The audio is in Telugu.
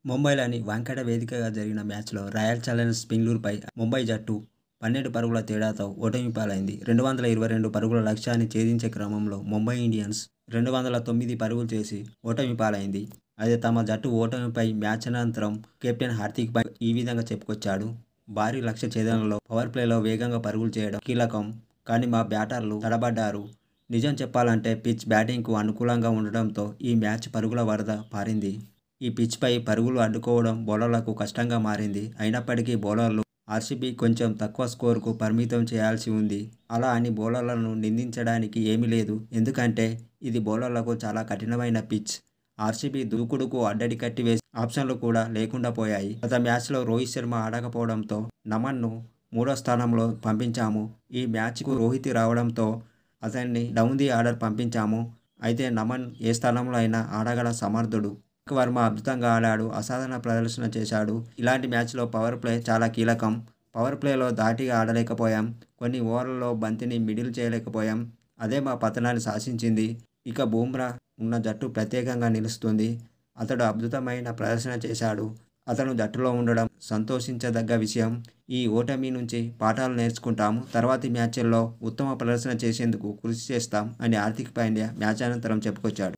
ముంబైలోని వాంఖేడే వేదికగా జరిగిన మ్యాచ్‌లో రాయల్ ఛాలెంజర్స్ బెంగుళూరుపై ముంబై జట్టు 12 పరుగుల తేడాతో ఓటమి పాలైంది. 222 పరుగుల లక్ష్యాన్ని ఛేదించే క్రమంలో ముంబై ఇండియన్స్ 209 పరుగులు చేసి ఓటమి పాలైంది. అయితే తమ జట్టు ఓటమిపై మ్యాచ్ అనంతరం కెప్టెన్ హార్దిక్ పాండ్యా ఈ విధంగా చెప్పుకొచ్చాడు. భారీ లక్ష్య ఛేదనలో పవర్ ప్లేలో వేగంగా పరుగులు చేయడం కీలకం. కానీ మా బ్యాటర్లు తడబడ్డారు. నిజం చెప్పాలంటే పిచ్ బ్యాటింగ్‌కు అనుకూలంగా ఉండడంతో ఈ మ్యాచ్ పరుగుల వరద పారింది. ఈ పిచ్‌పై పరుగులు అడ్డుకోవడం బౌలర్లకు కష్టంగా మారింది. అయినప్పటికీ బౌలర్లు ఆర్సీబీ కొంచెం తక్కువ స్కోరుకు పరిమితం చేయాల్సి ఉంది. అలా అని బౌలర్లను నిందించడానికి ఏమీ లేదు. ఎందుకంటే ఇది బౌలర్లకు చాలా కఠినమైన పిచ్. ఆర్సీబీ దూకుడుకు అడ్డడి కట్టి వేసే ఆప్షన్లు కూడా లేకుండా పోయాయి. గత మ్యాచ్‌లో రోహిత్ శర్మ ఆడకపోవడంతో నమన్‌ను మూడో స్థానంలో పంపించాము. ఈ మ్యాచ్‌కు రోహిత్ రావడంతో అతన్ని డౌన్ ది ఆర్డర్ పంపించాము. అయితే నమన్ ఏ స్థానంలో అయినా ఆడగల సమర్థుడు. వర్మ అద్భుతంగా ఆడాడు. అసాధారణ ప్రదర్శన చేశాడు. ఇలాంటి మ్యాచ్‌లో పవర్ ప్లే చాలా కీలకం. పవర్ ప్లేలో ధాటిగా ఆడలేకపోయాం. కొన్ని ఓవర్లలో బంతిని మిడిల్ చేయలేకపోయాం. అదే మా పతనాన్ని శాసించింది. ఇక బుమ్రా ఉన్న జట్టు ప్రత్యేకంగా నిలుస్తుంది. అతడు అద్భుతమైన ప్రదర్శన చేశాడు. అతను జట్టులో ఉండడం సంతోషించదగ్గ విషయం. ఈ ఓటమి నుంచి పాఠాలు నేర్చుకుంటాము. తర్వాతి మ్యాచ్‌ల్లో ఉత్తమ ప్రదర్శన చేసేందుకు కృషి చేస్తాం అని హార్దిక్ పాండ్యా మ్యాచ్ అనంతరం చెప్పుకొచ్చాడు.